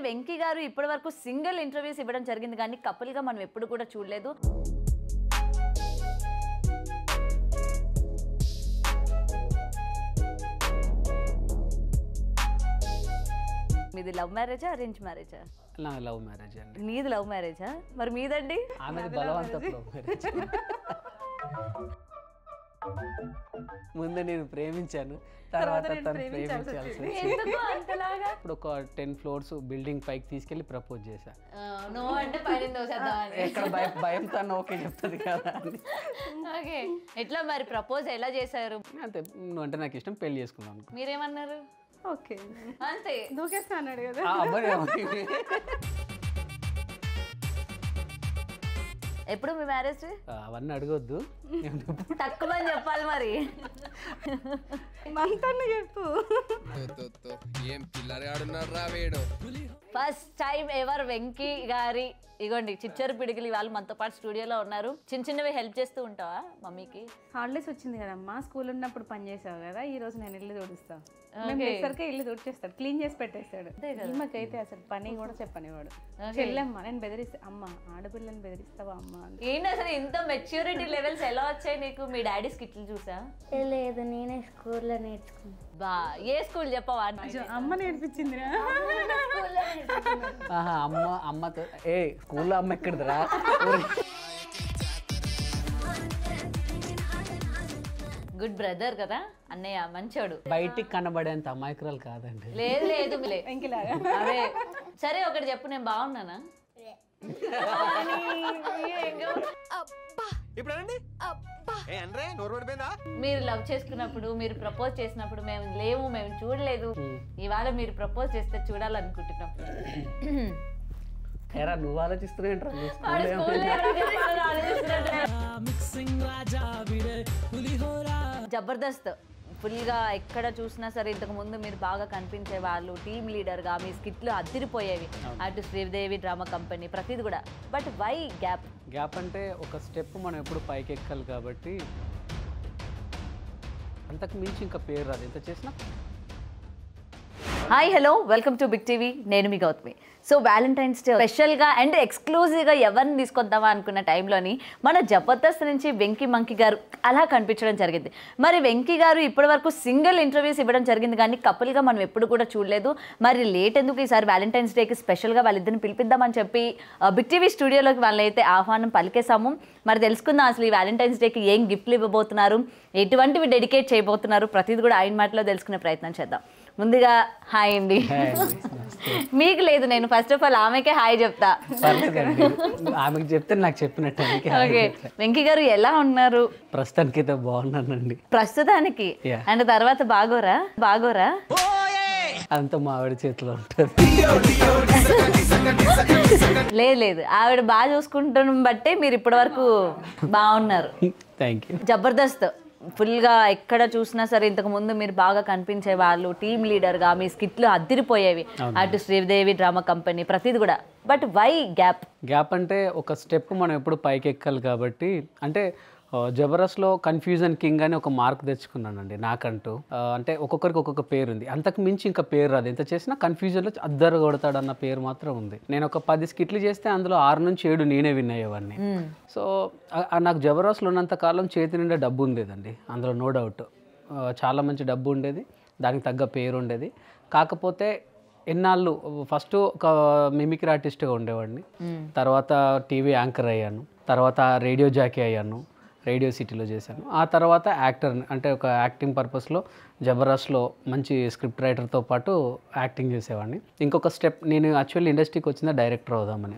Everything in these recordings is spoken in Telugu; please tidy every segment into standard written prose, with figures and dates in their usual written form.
వెంకీ గారు ఇప్పటివరకు సింగిల్ ఇంటర్వ్యూస్ ఇవ్వడం జరిగింది కానీ కపుల్ గా మనం ఎప్పుడు కూడా చూడలేదు. మీది లవ్ మ్యారేజా అరేంజ్ మ్యారేజా? లవ్ మ్యారేజ్ అండి. నీది లవ్ మ్యారేజా? మరి మీదండి? ఆమెది బలవంతపు లవ్ మ్యారేజ్. ముందు నేను ప్రేమించాను, తర్వాత తను ప్రేమించాల్సి ఇప్పుడు ఒక 10 floors బిల్డింగ్ పైకి తీసుకెళ్లి ప్రపోజ్ చేశా. ఎక్కడ భయంతో ఓకే చెప్తుంది కదా. ఎట్లా మరి ప్రపోజ్ ఎలా చేశారు? అంతే, నువ్వు అంటే నాకు ఇష్టం, పెళ్లి చేసుకున్నాను. మీరేమన్నారు? ఓకే అంతే దూకేస్తా అన్నాడు కదా. ఎప్పుడు మీ మ్యారేజ్? అవన్నీ అడగొద్దు, తక్కువ అని చెప్పాలి మరి. మంతన్న చెప్పు. ఫస్ట్ టైం ఎవర్ వెంకీ గారి ఇగోండి చిచ్చరు పిడికిలి వాళ్ళు మనతో పాటు స్టూడియోలో ఉన్నారు. చిన్న చిన్నవి హెల్ప్ చేస్తూ ఉంటావా మమ్మీకి? హాలిడేస్ వచ్చింది కదమ్మా, స్కూల్ ఉన్నప్పుడు పని చేసావు కదా, ఈ రోజు నేను ఇల్లు తుడుస్తాను. సరికే ఇల్లు తుడిచేస్తాడు, క్లీన్ చేసి పెట్టేస్తాడు. ఈమెకైతే అసలు పని కూడా చెప్పనివాడు. చెల్లెమ్మ నేను బెదిరిస్తా, అమ్మ ఆడపిల్లని బెదిరిస్తావా అమ్మ? ఏంటి అసలు ఇంత మెచ్యూరిటీ లెవెల్స్ ఎలా వచ్చాయి నీకు? మీ డాడీ స్కిట్లు చూసా? లేదు, నేనే స్కూల్లో నేర్చుకున్నాను. బా, ఏ స్కూల్ చెప్పవా? అమ్మ నేర్పించింది. అమ్మతో ఏ స్కూల్లో అమ్మ ఎక్కడిదిరా? గుడ్ బ్రదర్ కదా అన్నయ్య, మంచోడు. బయటికి కనబడేంత అమాయకురాలు కాదండి. లేదు లేదు అదే. సరే ఒకటి చెప్పు, నేను బాగున్నానా? మీరు లవ్ చేసుకున్నప్పుడు, మీరు ప్రపోజ్ చేసినప్పుడు మేము లేవు, మేము చూడలేదు. ఇవాళ మీరు ప్రపోజ్ చేస్తే చూడాలనుకుంటున్నాం. నువ్వు ఆలోచిస్తున్నావు. జబర్దస్త్ ఫుల్గా ఎక్కడ చూసినా సరే ఇంతకు ముందు మీరు బాగా కనిపించే వాళ్ళు, టీమ్ లీడర్గా మీ స్కిట్లు అదిరిపోయేవి. అటు శ్రీదేవి డ్రామా కంపెనీ ప్రతిది కూడా. బట్ వై గ్యాప్ అంటే ఒక స్టెప్ మనం ఎప్పుడు పైకి ఎక్కాలి కాబట్టి, అంతకు మించి ఇంకా పేరు రాదు ఎంత చేసినా. Hi hello, welcome to Big TV. నేను మీ గౌతమి. సో వ్యాలంటైన్స్ డే స్పెషల్గా అండ్ ఎక్స్క్లూజివ్గా ఎవరిని తీసుకొద్దామా అనుకున్న టైంలోని మన జబర్దస్త్ నుంచి వెంకీ మంకీ గారు అలా కనిపించడం జరిగింది. మరి వెంకీ గారు ఇప్పటివరకు సింగిల్ ఇంటర్వ్యూస్ ఇవ్వడం జరిగింది కానీ కపుల్గా మనం ఎప్పుడు కూడా చూడలేదు. మరి లేట్ ఎందుకు ఈసారి వ్యాలంటైన్స్ డేకి స్పెషల్గా వాళ్ళిద్దరిని పిలిపిద్దామని చెప్పి బిగ్ టీవీ స్టూడియోలోకి వాళ్ళైతే ఆహ్వానం పలికేసాము. మరి తెలుసుకుందాం అసలు ఈ వ్యాలంటైన్స్ డేకి ఏం గిఫ్ట్లు ఇవ్వబోతున్నారు, ఎటువంటివి డెడికేట్ చేయబోతున్నారు, ప్రతిది కూడా ఆయన మాటలో తెలుసుకునే ప్రయత్నం చేద్దాం. ముందుగా హాయ్ అండి. మీకు లేదు, నేను ఫస్ట్ ఆఫ్ ఆల్ ఆమెకే హాయ్ చెప్తా. ఆమెకి చెప్తే నాకు చెప్పినట్టు. ఓకే, వెంకీ గారు ఎలా ఉన్నారు? ప్రస్తుతానికి అయితే బాగున్నానండి. ప్రస్తుతానికి అండ్ తర్వాత బాగోరా? అంతా మా ఆవిడ చేతిలో ఉంటుంది. లేదు, ఆవిడ బాగా చూసుకుంటాను బట్టే మీరు ఇప్పటి వరకు బాగున్నారు. Thank you. జబర్దస్త్ ఫుల్గా ఎక్కడ చూసినా సరే ఇంతకు ముందు మీరు బాగా కనిపించే వాళ్ళు, టీమ్ లీడర్గా మీ స్కిట్లు అదిరిపోయేవి. అటు శ్రీదేవి డ్రామా కంపెనీ ప్రతిది కూడా. బట్ వై గ్యాప్ అంటే ఒక స్టెప్ మనం ఎప్పుడు పైకి ఎక్కాలి కాబట్టి. అంటే జబర్దస్త్లో కన్ఫ్యూజన్ కింగ్ అని ఒక మార్క్ తెచ్చుకున్నానండి నాకంటూ. అంటే ఒక్కొక్కరికి ఒక్కొక్క పేరు ఉంది, అంతకు మించి ఇంకా పేరు రాదు. ఎంత చేసినా కన్ఫ్యూజన్లో అద్దరు కొడతాడన్న పేరు మాత్రం ఉంది. నేను ఒక 10 స్కిట్లు చేస్తే అందులో 6 నుంచి 7 నేనే విన్ అయ్యేవాడిని. సో నాకు జబర్దస్త్లో ఉన్నంత కాలం చేతి నిండా డబ్బు ఉండేదండి, అందులో నో డౌట్. చాలా మంచి డబ్బు ఉండేది, దానికి తగ్గ పేరు ఉండేది. కాకపోతే ఎన్నాళ్ళు ఫస్ట్ ఒక మిమిక్రీ ఆర్టిస్ట్గా ఉండేవాడిని, తర్వాత టీవీ యాంకర్ అయ్యాను, తర్వాత రేడియో జాకీ అయ్యాను, రేడియో సిటీలో చేశాను. ఆ తర్వాత యాక్టర్, అంటే ఒక యాక్టింగ్ పర్పస్లో జబర్దస్త్లో మంచి స్క్రిప్ట్ రైటర్తో పాటు యాక్టింగ్ చేసేవాడిని. ఇంకొక స్టెప్, నేను యాక్చువల్లీ ఇండస్ట్రీకి వచ్చిన డైరెక్టర్ అవుదామని.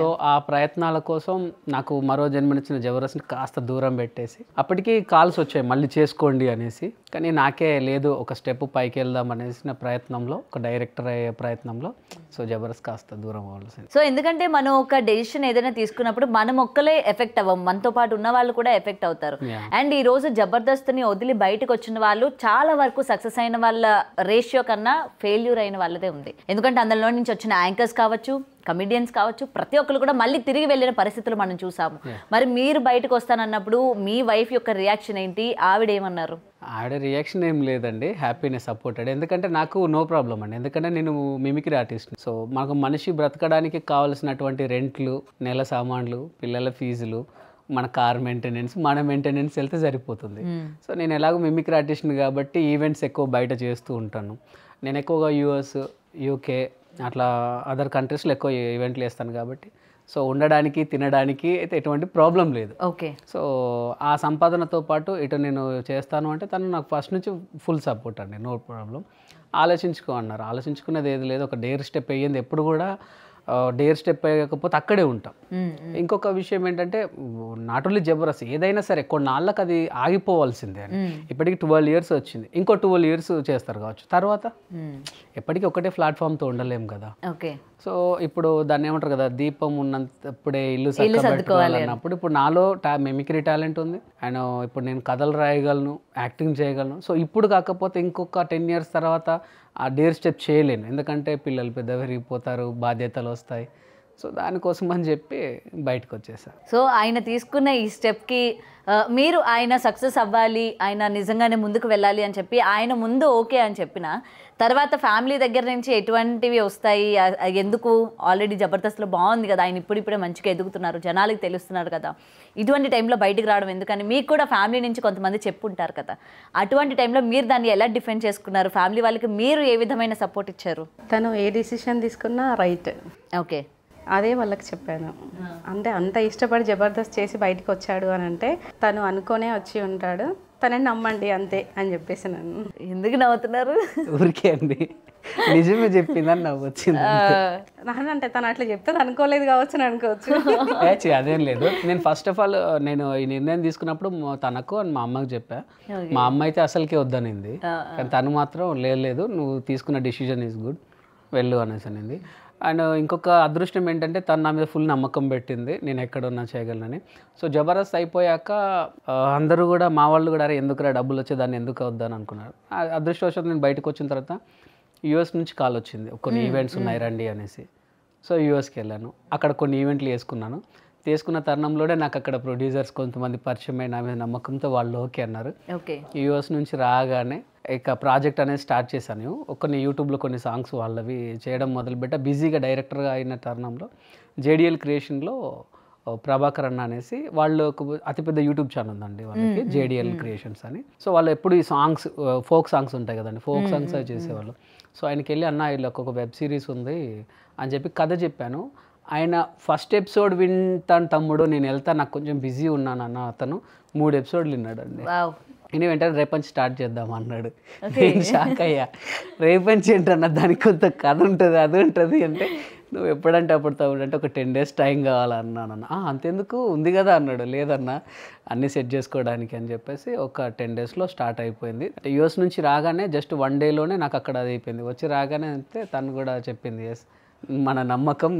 సో ఆ ప్రయత్నాల కోసం నాకు మరో జన్మనిచ్చిన జబర్దస్త్ని కాస్త దూరం పెట్టేసి, అప్పటికి కాల్స్ వచ్చాయి మళ్ళీ చేసుకోండి అనేసి. కానీ నాకే లేదు, ఒక స్టెప్ పైకి వెళ్దాం అనేసిన ప్రయత్నంలో, ఒక డైరెక్టర్ అయ్యే ప్రయత్నంలో సో జబర్దస్త్ కాస్త దూరం అవ్వాల్సింది. సో ఎందుకంటే మనం ఒక డెసిషన్ ఏదైనా తీసుకున్నప్పుడు మనం ఒక్కలే ఎఫెక్ట్ అవ్వం, మనతో పాటు ఉన్న వాళ్ళు కూడా ఎఫెక్ట్ అవుతారు. అండ్ ఈ రోజు జబర్దస్త్ని వదిలి బయటకు వచ్చిన వాళ్ళు చాలా వరకు సక్సెస్ అయిన వాళ్ళ రేషియో కన్నా ఫెయిల్యూర్ అయిన వాళ్ళదే ఉంది. ఎందుకంటే అందులో నుంచి వచ్చిన యాంకర్స్ కావచ్చు, కమిడియన్స్ కావచ్చు, ప్రతి ఒక్కరు కూడా మళ్ళీ తిరిగి వెళ్ళిన పరిస్థితులు మనం చూసాము. మరి మీరు బయటకు వస్తానన్నప్పుడు మీ వైఫ్ యొక్క రియాక్షన్ ఏంటి? ఆవిడ ఏమన్నారు? ఆవిడ రియాక్షన్ ఏం లేదండి, హ్యాపీనే సపోర్టెడ్. ఎందుకంటే నాకు నో ప్రాబ్లం అండి, ఎందుకంటే నేను మిమిక్రీ ఆర్టిస్ట్. సో మాకు మనిషి బ్రతకడానికి కావాల్సినటువంటి రెంట్లు, నెల సామాన్లు, పిల్లల ఫీజులు, మన కార్ మెయింటెనెన్స్, మన మెయింటెనెన్స్ వెళ్తే సరిపోతుంది. సో నేను ఎలాగో మిమిక్రీ ఆర్టిస్ట్ని కాబట్టి ఈవెంట్స్ ఎక్కువ బయట చేస్తూ ఉంటాను. నేను ఎక్కువగా యూఎస్, యూకే అట్లా అదర్ కంట్రీస్లో ఎక్కువ ఈవెంట్లు వేస్తాను కాబట్టి సో ఉండడానికి తినడానికి అయితే ఎటువంటి ప్రాబ్లం లేదు. ఓకే. సో ఆ సంపాదనతో పాటు ఇటు నేను చేస్తాను అంటే తను నాకు ఫస్ట్ నుంచి ఫుల్ సపోర్ట్ అండి, నో ప్రాబ్లం. ఆలోచించుకో అన్నారు, ఆలోచించుకునేది ఏది లేదు. ఒక డేర్ స్టెప్ అయ్యింది, ఎప్పుడు కూడా డేర్ స్టెప్ అయ్యకపోతే అక్కడే ఉంటాం. ఇంకొక విషయం ఏంటంటే నాట్ ఓన్లీ జబర్దస్త్, ఏదైనా సరే కొన్నాళ్ళకి అది ఆగిపోవాల్సిందే అని. ఇప్పటికి 12 years వచ్చింది, ఇంకో 12 years చేస్తారు కావచ్చు. తర్వాత ఎప్పటికీ ఒకటే ప్లాట్ఫామ్తో ఉండలేం కదా. ఓకే. సో ఇప్పుడు దాన్ని ఏమంటారు కదా, దీపం ఉన్నప్పుడే ఇల్లు సర్దుకోవాలన్నప్పుడు ఇప్పుడు నాలో మిమిక్రీ టాలెంట్ ఉంది అండ్ ఇప్పుడు నేను కథలు రాయగలను, యాక్టింగ్ చేయగలను. సో ఇప్పుడు కాకపోతే ఇంకొక 10 years తర్వాత ఆ డేర్ స్టెప్ చేయలేను, ఎందుకంటే పిల్లలు పెద్ద పెరిగిపోతారు, బాధ్యతలు వస్తాయి. సో దానికోసం అని చెప్పి బయటకు వచ్చేసాను. సో ఆయన తీసుకున్న ఈ స్టెప్కి మీరు ఆయన సక్సెస్ అవ్వాలి, ఆయన నిజంగానే ముందుకు వెళ్ళాలి అని చెప్పి ఆయన ముందు ఓకే అని చెప్పిన తర్వాత ఫ్యామిలీ దగ్గర నుంచి ఎటువంటివి వస్తాయి, ఎందుకు ఆల్రెడీ జబర్దస్త్లో బాగుంది కదా, ఆయన ఇప్పుడిప్పుడే మంచిగా ఎదుగుతున్నారు, జనాలకి తెలుస్తున్నారు కదా, ఇటువంటి టైంలో బయటికి రావడం ఎందుకని మీకు కూడా ఫ్యామిలీ నుంచి కొంతమంది చెప్పుంటారు కదా, అటువంటి టైంలో మీరు దాన్ని ఎలా డిఫెండ్ చేసుకున్నారు, ఫ్యామిలీ వాళ్ళకి మీరు ఏ విధమైన సపోర్ట్ ఇచ్చారు? తను ఏ డిసిషన్ తీసుకున్నా రైట్, ఓకే, అదే వాళ్ళకి చెప్పాను. అంటే అంత ఇష్టపడి జబర్దస్త్ చేసి బయటకు వచ్చాడు అని అంటే తను అనుకోనే వచ్చి ఉంటాడు, తనని నమ్మండి అంతే అని చెప్పేసి నన్ను. ఎందుకు నవ్వుతున్నారు? ఊరికే అండి, నిజమే చెప్పిందని నవ్వు వచ్చింది. అంటే తను అట్లా చెప్తే అనుకోలేదు కావచ్చు అని అనుకోవచ్చు. అదేం లేదు. నేను ఫస్ట్ ఆఫ్ ఆల్ నేను ఈ నిర్ణయం తీసుకున్నప్పుడు తనకు అండ్ మా అమ్మకి చెప్పా. మా అమ్మ అయితే అసలుకే వద్దనింది, కానీ తను మాత్రం లేదు నువ్వు తీసుకున్న డెసిషన్ ఈజ్ గుడ్, వెళ్ళు అనేసి అనింది. అండ్ ఇంకొక అదృష్టం ఏంటంటే తను నా మీద ఫుల్ నమ్మకం పెట్టింది, నేను ఎక్కడున్నా చేయగలనని. సో జబర్దస్త్ అయిపోయాక అందరూ కూడా మా వాళ్ళు కూడా ఎందుకురా డబ్బులు వచ్చే దాన్ని ఎందుకు వద్దని అనుకున్నారు. అదృష్టవశాత్తు నేను బయటకు వచ్చిన తర్వాత యూఎస్ నుంచి కాల్ వచ్చింది, కొన్ని ఈవెంట్స్ ఉన్నాయి రండి అనేసి. సో యూఎస్కి వెళ్ళాను, అక్కడ కొన్ని ఈవెంట్లు వేసుకున్నాను. తీసుకున్న తరుణంలోనే నాకు అక్కడ ప్రొడ్యూసర్స్ కొంతమంది పరిచయమైన నా మీద నమ్మకంతో వాళ్ళు ఓకే అన్నారు. యూఎస్ నుంచి రాగానే ఇక ప్రాజెక్ట్ అనేది స్టార్ట్ చేశాను. కొన్ని యూట్యూబ్లో కొన్ని సాంగ్స్ వాళ్ళవి చేయడం మొదలుపెట్టా. బిజీగా డైరెక్టర్గా అయిన తరుణంలో జేడిఎల్ క్రియేషన్లో ప్రభాకర్ అన్న అనేసి వాళ్ళు అతిపెద్ద యూట్యూబ్ ఛానల్ ఉందండి వాళ్ళకి, జేడిఎల్ క్రియేషన్స్ అని. సో వాళ్ళు ఎప్పుడు ఈ సాంగ్స్ ఫోక్ సాంగ్స్ ఉంటాయి కదండి, ఫోక్ సాంగ్స్ అవి చేసేవాళ్ళు. సో ఆయనకి వెళ్ళి అన్న వీళ్ళకి ఒక వెబ్ సిరీస్ ఉంది అని చెప్పి కథ చెప్పాను. ఆయన ఫస్ట్ ఎపిసోడ్ వింటాను తమ్ముడు నేను వెళ్తా, నాకు కొంచెం బిజీ ఉన్నాను అన్న. అతను 3 episodes విన్నాడు అండి. నేను వెంటనే రేపంచి స్టార్ట్ చేద్దాం అన్నాడు. నేను షాక్ అయ్యా, రేపంచి ఏంటన్నా దానికి కొంత కథ ఉంటుంది అది ఉంటుంది అంటే నువ్వు ఎప్పుడంటే అప్పుడు తమ్ముడు అంటే ఒక 10 days టైం కావాలన్నాను. అంతెందుకు ఉంది కదా అన్నాడు. లేదన్నా అన్నీ సెట్ చేసుకోవడానికి అని చెప్పేసి ఒక 10 daysలో స్టార్ట్ అయిపోయింది. యూఎస్ నుంచి రాగానే జస్ట్ 1 dayలోనే నాకు అక్కడ అది అయిపోయింది. వచ్చి రాగానే అంతే తను కూడా చెప్పింది ఎస్ మన నమ్మకం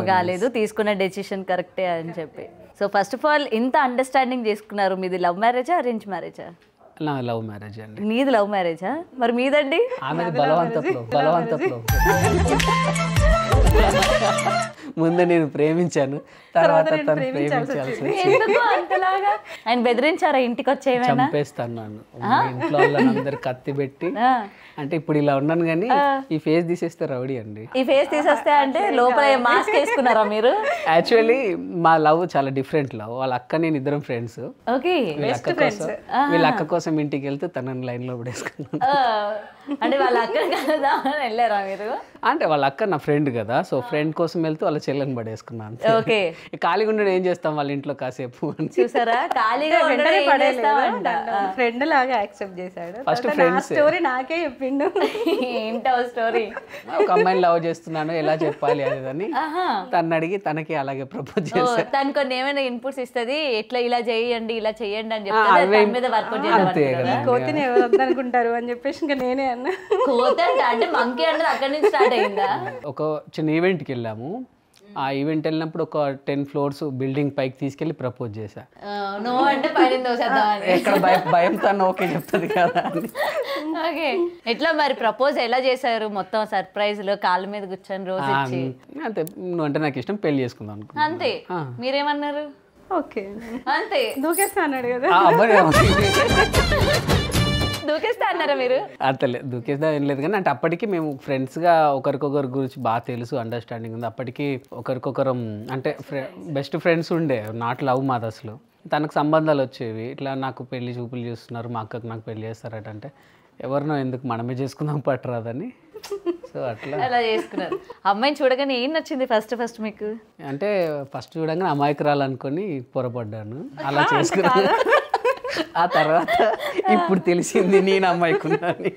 కాలేదు, తీసుకున్న డెసిషన్ కరెక్టే అని చెప్పి. సో ఫస్ట్ ఆఫ్ ఆల్ ఇంత అండర్స్టాండింగ్ చేసుకున్నారు. మీది లవ్ మ్యారేజా అరేంజ్ మ్యారేజా? నా లవ్ మ్యారేజ్ అండి. నీది లవ్ మ్యారేజా? మరి మీదండి? ఆమెది బలవంతపు ముందు నేను ప్రేమించాను, తర్వాత తను ప్రేమించాల్సి. ఆయన బెదిరించారా ఇంటికి వచ్చేమైనా? చంపేస్తాను నన్ను, ఇంట్లో వాళ్ళందరు కత్తి పెట్టి. అంటే ఇప్పుడు ఇలా ఉన్నాను కానీ ఈ ఫేస్ తీసేస్తే రౌడీ అండి. ఈ ఫేస్ తీసేస్తే అంటే లోపల మాస్క్ వేసుకున్నారా మీరు? యాక్చువల్లీ మా లవ్ చాలా డిఫరెంట్ లవ్. వాళ్ళ అక్క నేను ఇద్దరం ఫ్రెండ్స్. వీళ్ళ అక్క కోసం ఇంటికి వెళ్తే తనని లైన్ లో పడేసుకున్నాను. అంటే వాళ్ళ అక్క కదా వెళ్ళారా మీరు? అంటే వాళ్ళ అక్క నా ఫ్రెండ్ కదా, సో ఫ్రెండ్ కోసం వెళ్తూ వాళ్ళ చెల్లెని పడేసుకున్నాను. ఖాళీగా ఉండడం ఏం చేస్తాం వాళ్ళ ఇంట్లో కాసేపు చూసారా, ఖాళీగా ఫ్రెండ్ లాగా యాక్సెప్ట్ చేశాడు. ఫస్ట్ ఫ్రెండ్స్ స్టోరీ నాకే చెప్పిండు. ఏంటో స్టోరీ, ఒక అమ్మాయిని లవ్ చేస్తున్నాను ఎలా చెప్పాలి అని తను అడిగి తనకి అలాగే ప్రపోజ్ చేశాను. తను కొన్ని ఏమైనా ఇన్పుట్స్ ఇస్తుంది, ఎట్లా ఇలా చేయండి ఇలా చేయండి అని చెప్తే కోతిని ఎవరు వద్దనుకుంటారు అని చెప్పేసి ఇంకా నేనే అన్నా. కోతి అంటే మంకీ అంటే అక్కడి నుంచి స్టార్ట్ అయిందా? ఒక చిన్న ఈవెంట్కి వెళ్ళాము. ఆ ఈవెంట్ వెళ్ళినప్పుడు ఒక 10 floors బిల్డింగ్ పైకి తీసుకెళ్లి ప్రపోజ్ చేశా. నో అంటే ఎక్కడ భయంతో ఓకే చెప్తుంది కదా. ఓకే, ఎట్లా మరి ప్రపోజ్ ఎలా చేశారు? మొత్తం సర్ప్రైజ్ లో కాళ్ళ మీద కూర్చొని రోజు అంతే, నువ్వు అంటే నాకు ఇష్టం పెళ్లి చేసుకుందాం అనుకున్నా. అంతే. మీరేమన్నారు? ఓకే అంతే దూకేస్తా అన్నాడు కదా. ఆ అబ్బాయి దూకేస్తా అన్నారా మీరు? అంతలే దూకేదా ఏం లేదు కానీ అంటే అప్పటికి మేము ఫ్రెండ్స్గా ఒకరికొకరి గురించి బాగా తెలుసు, అండర్స్టాండింగ్ ఉంది. అప్పటికి ఒకరికొకరం అంటే బెస్ట్ ఫ్రెండ్స్ ఉండే, నాట్ లవ్ మాది అసలు. తనకు సంబంధాలు వచ్చేవి, ఇట్లా నాకు పెళ్లి చూపులు చేస్తున్నారు, మా అక్కకు నాకు పెళ్లి చేస్తారట. అంటే ఎవరినో ఎందుకు మనమే చేసుకుందాం పట్టరాదని, సో అట్లా అలా చేసుకున్నారు. అమ్మాయిని చూడగానే ఏం నచ్చింది ఫస్ట్ మీకు? అంటే ఫస్ట్ చూడంగానే అమాయకురాలు అనుకొని పొరపడ్డాను, అలా చేసుకున్నాను. ఆ తర్వాత ఇప్పుడు తెలిసింది నేను అమ్మాయికున్నాను.